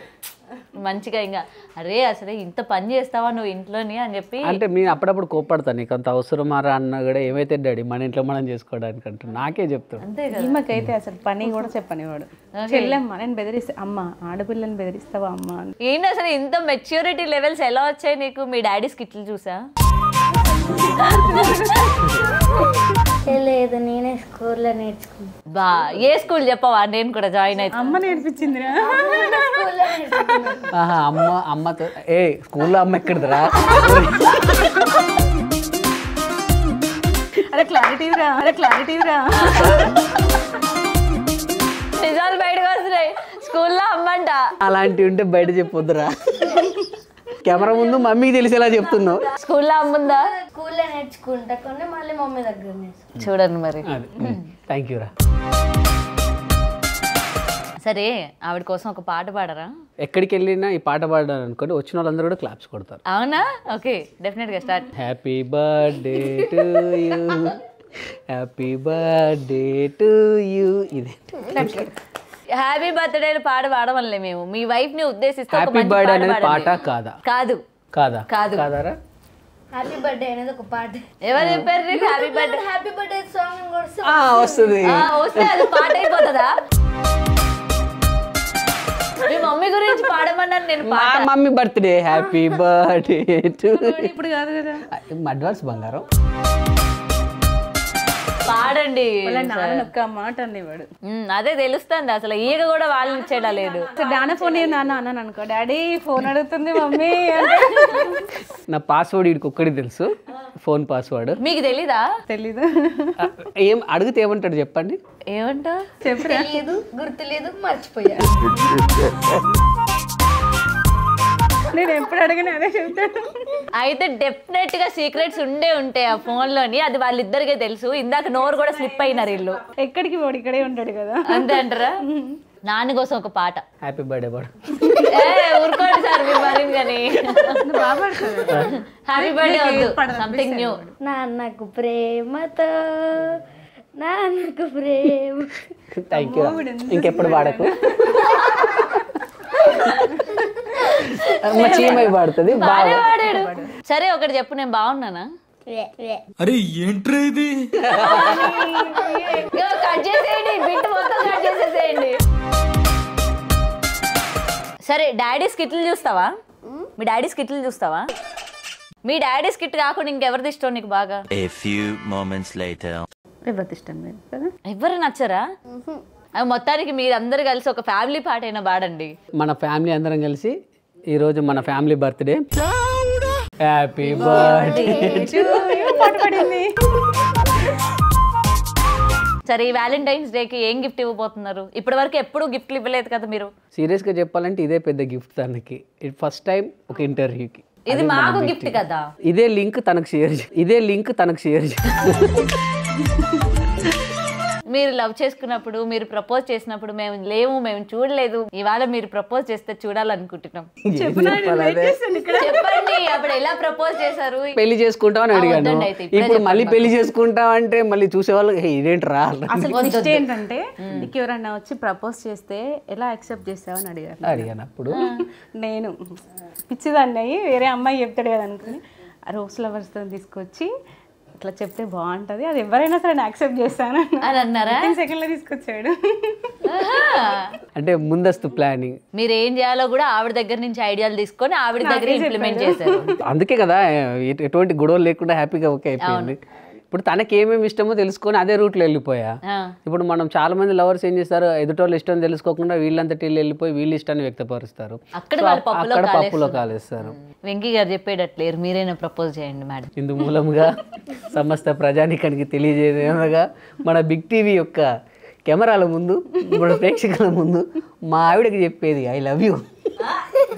మంచిగా ఇంకా అరే అసలు ఇంత పని చేస్తావా నువ్వు ఇంట్లోని అని చెప్పి. అంటే నేను అప్పుడప్పుడు కోపడతాను, నీకు అంత అవసరమారా అన్న కూడా ఏమైతే డాడీ మన ఇంట్లో మనం చేసుకోవడానికి అంటే నాకే చెప్తాడు. అంతే కదా. ఈమెకైతే అసలు పని కూడా చెప్పనివాడు. చెల్లెమ్మ నేను బెదిరిస్తా, అమ్మ ఆడపిల్లని బెదిరిస్తావా అమ్మ అని. ఏంటి అసలు ఇంత మెచ్యూరిటీ లెవెల్స్ ఎలా వచ్చాయి నీకు? మీ డాడీ స్కిట్లు చూసా? లేదు, నేనే స్కూల్లో నేర్చుకున్నాను. బా ఏ స్కూల్ చెప్పవా, నేను కూడా జాయిన్ అయితే. అమ్మ నేర్పించింది. ఆహా, అమ్మతో ఏ స్కూల్లో అమ్మ ఎక్కడిదిరా? అరే క్లారిటీరా, నిజాలు బయటకు వస్తున్నాయి. స్కూల్లో అమ్మంట. అలాంటివి ఉంటే బయట చెప్పొద్దురా, కెమెరా ముందు మమ్మీకి తెలిసేలా చెప్తున్నావు. స్కూల్లో అమ్ముందా? స్కూల్లో నేర్చుకుంటా కొన్ని, మళ్ళీ మమ్మీ దగ్గర నేర్చుకుంటా. చూడండి మరి. థ్యాంక్ యూ రా. సరే ఆవిడ కోసం ఒక పాట పాడరా? ఎక్కడికి వెళ్ళినా ఈ పాట పాడాను అనుకోండి, వచ్చిన వాళ్ళందరూ కూడా క్లాప్స్ కొడతారు. అవునా? ఓకే, డెఫినెట్గా start. Happy birthday to you, happy birthday to you. ఇదే హ్యాపీ బర్త్డే పాట పాడమనిలే మేము, మీ వైఫ్ ని ఉద్దేశిస్తే ఒక హ్యాపీ మంచి బర్త్డే పాట అనేది పాడండి. పాట కాదా? కాదు కాదా? కాదు. కాదారా? హ్యాపీ బర్త్డే అనేది ఒక పాట. ఎవరు చెప్పారు నీకు happy birthday? Happy birthday song కూడా వస్తుంది. వస్తే అది పాట అయిపోతుందా? మీ మమ్మీ గురించి పాడమన్నాను నేను. మా mummy birthday happy birthday to. ఇప్పుడు కాదు కదా, అడ్వాన్స్ బంగారం పాడండి. వాళ్ళ నాన్న ఒక్క మాట అనేవాడు. అదే తెలుస్తుంది, అసలు ఈగ కూడా వాళ్ళని ఇచ్చేలా లేదు. నాన్న ఫోన్ నాన్న అన్నాను అనుకో, డాడీ ఫోన్ అడుగుతుంది మమ్మీ అంటే. నా పాస్వర్డ్ వీడికి ఒక్కడికి తెలుసు, ఫోన్ పాస్వర్డ్. మీకు తెలీదా? తెలీదు. ఏం అడిగితే ఏమంటాడు చెప్పండి? ఏమంటా చెప్పరా? తెలియదు, గుర్తులేదు, మర్చిపోయా. నేను ఎప్పుడు అడిగినా అదే చెప్తాను. అయితే డెఫినెట్ గా సీక్రెట్స్ ఉండే ఉంటాయి ఆ ఫోన్ లోని, అది వాళ్ళిద్దరికే తెలుసు. ఇందాక నోరు కూడా స్లిప్ అయినారు వీళ్ళు. ఎక్కడికి పోడు, ఇక్కడే ఉంటాడు కదా. అంతే అంటారా? నాన్న కోసం ఒక పాట. హ్యాపీ బర్త్డే పాడు. ఊరుకోండి సార్ మీరు మరి కానీ. బాగా హ్యాపీ బర్త్డే వద్దు, సంథింగ్ న్యూ. నాన్నకు ప్రేమతో, నాన్నకు ప్రేమ. Thank you. ఇంకెప్పుడు పాడకు. చీమై పాడుతుంది. బాగా పాడాడు. సరే ఒకటి చెప్పు, నేను బాగున్నానా? అరే ఏంట్రా ఇది? కట్ చేసేయండి, బిట్ మొత్తం కట్ చేసేసేయండి. సరే డాడీ స్కిట్లు చూస్తావా? మీ డాడీ స్కిట్లు చూస్తావా? మీ డాడీ స్కిట్ కాకుండా ఇంకెవరిది ఇష్టం నీకు బాగా? A few moments later. ఎవరికి ఇష్టం లేదు కదా. ఎవరు నచ్చరా? అవి మొత్తానికి మీరందరూ కలిసి ఒక ఫ్యామిలీ పాట అయినా పాడండి. మన ఫ్యామిలీ అందరం కలిసి ఈరోజు మన ఫ్యామిలీ బర్త్డే. Happy birthday. సరే ఈ వ్యాలంటైన్స్ డేకి ఏం గిఫ్ట్ ఇవ్వబోతున్నారు? ఇప్పటి వరకు ఎప్పుడు గిఫ్ట్లు ఇవ్వలేదు కదా మీరు. సీరియస్గా చెప్పాలంటే ఇదే పెద్ద గిఫ్ట్ తనకి. ఇది ఫస్ట్ టైం ఒక ఇంటర్వ్యూకి. ఇది మాకు గిఫ్ట్ కదా. ఇదే లింక్ తనకు షేర్ మీరు లవ్ చేసుకున్నప్పుడు, మీరు ప్రపోజ్ చేసినప్పుడు మేము లేవు, మేము చూడలేదు. ఇవాళ మీరు ప్రపోజ్ చేస్తే చూడాలనుకుంటున్నాం. చెప్పండి అప్పుడు ఎలా ప్రపోజ్ చేశారు? పెళ్లి చేసుకుంటాం అని అడిగాను. వద్దండి అయితే, ఇప్పుడే ఇప్పుడు మళ్ళీ చెప్పండి. పెళ్లి చేసుకుంటాం అంటే మళ్ళీ చూసేవాళ్ళు ఇదేంటి రా. అసలు ట్విస్ట్ ఏంటంటే, నీకు ఎవరన్నా వచ్చి ప్రపోజ్ చేస్తే ఎలా యాక్సెప్ట్ చేస్తావు అని అడిగాను. అప్పుడు నేను పిచ్చిదాన్ని అయ్యి వేరే అమ్మాయి చెప్తాడు కదా అనుకుని రోజ్ ఫ్లవర్స్తో తీసుకొచ్చి ఇట్లా చెప్తే బాగుంటది, అది ఎవరైనా సరే యాక్సెప్ట్ చేస్తాను అని అన్నారా? సెకండ్లో తీసుకొచ్చాడు. అంటే ముందస్తు ప్లానింగ్. మీరు ఏం చేయాలో కూడా ఆవిడ దగ్గర నుంచి ఐడియాలు తీసుకొని ఆవిడ దగ్గర ఇంప్లిమెంట్ చేశారు. అందుకే కదా ఎటువంటి గొడవలు లేకుండా హ్యాపీగా ఓకే అయిపోయింది. ఇప్పుడు తనకి ఏమేమి ఇష్టమో తెలుసుకొని అదే రూట్లో వెళ్ళిపోయా. ఇప్పుడు మనం చాలా మంది లవర్స్ ఏం చేస్తారు, ఎదుటోళ్ళు ఇష్టం తెలుసుకోకుండా వీళ్ళంతటి వీళ్ళు వెళ్ళిపోయి వీళ్ళ ఇష్టాన్ని వ్యక్తపరుస్తారు, అక్కడ పప్పులో కాలేస్తారు. వెంకీ గారు చెప్పేటట్లేరు, మీరైనా ప్రపోజ్ చేయండి మేడం. ఇందు మూలంగా సమస్త ప్రజానికానికి తెలియజేయగా మన బిగ్ టీవీ యొక్క కెమెరాల ముందు, మన ప్రేక్షకుల ముందు మా ఆవిడకి చెప్పేది I love you.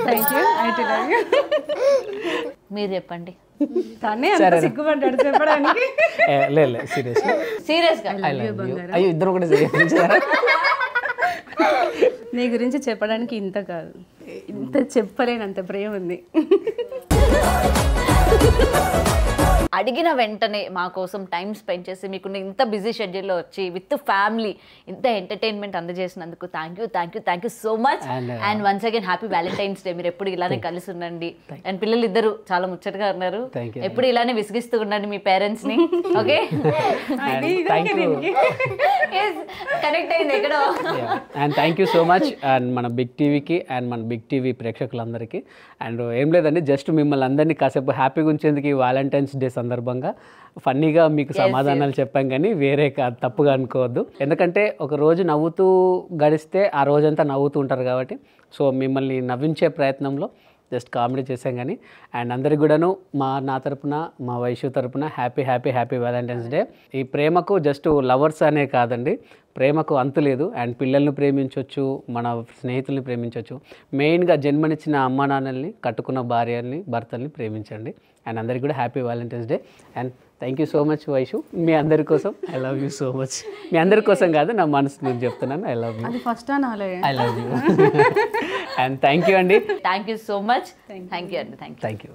Thank you I love you. మీరు చెప్పండి. తనే అంత సిగ్గుపడ్డాడు చెప్పడానికి. లేదు సీరియస్లీ సీరియస్గా ఐ లవ్ యూ. అయ్యో ఇద్దరు కూడా చేయాలి. నీ గురించి చెప్పడానికి ఇంత కాదు, ఇంత చెప్పలేనంత ప్రేమ ఉంది. అడిగిన వెంటనే మా కోసం టైం స్పెండ్ చేసి మీకు ఇంత బిజీ షెడ్యూల్లో వచ్చి విత్ ఫ్యామిలీ ఇంత ఎంటర్టైన్మెంట్ అందజేసినందుకు thank you so much. And once again happy Valentine's Day. మీరు ఎప్పుడు ఇలానే కలిసి ఉండండి. అండ్ పిల్లలు ఇద్దరు చాలా ముచ్చటగా ఉన్నారు. ఎప్పుడు ఇలానే విసిగిస్తూ ఉండండి మీ పేరెంట్స్ ని. ఓకే కనెక్ట్ అయింది ఎక్కడో. And thank you so much and మన బిగ్ టీవీకి అండ్ మన బిగ్ టీవీ ప్రేక్షకులందరికీ. అండ్ ఏం లేదండి, జస్ట్ మిమ్మల్ని అందరినీ కాసేపు హ్యాపీగా ఉంచేందుకు ఈ వ్యాలంటైన్స్ డే సందర్భంగా ఫన్నీగా మీకు సమాధానాలు చెప్పాం, కానీ వేరే తప్పుగా అనుకోవద్దు. ఎందుకంటే ఒక రోజు నవ్వుతూ గడిస్తే ఆ రోజంతా నవ్వుతూ ఉంటారు కాబట్టి, సో మిమ్మల్ని నవ్వించే ప్రయత్నంలో జస్ట్ కామెడీ చేసాం కానీ. అండ్ అందరికి కూడాను నా తరపున మా వైషు తరపున హ్యాపీ వ్యాలంటైన్స్ డే. ఈ ప్రేమకు జస్ట్ లవర్స్ అనే కాదండి, ప్రేమకు అంతు లేదు. అండ్ పిల్లల్ని ప్రేమించవచ్చు, మన స్నేహితుల్ని ప్రేమించవచ్చు, మెయిన్గా జన్మనిచ్చిన అమ్మా నాన్నల్ని, కట్టుకున్న భార్యల్ని, భర్తల్ని ప్రేమించండి. అండ్ అందరికీ కూడా happy Valentine's Day. And thank you so much Vaishu, మీ అందరి కోసం I love you so much. మీ అందరి కోసం కాదు, నా మనసు నేను చెప్తున్నాను, ఐ లవ్ యూ. అది first I love you. And thank you అండి. Thank you so much. Thank you అండి. Thank you.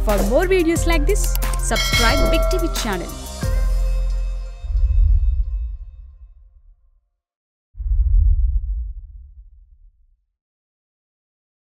For more videos like this, subscribe Big TV channel.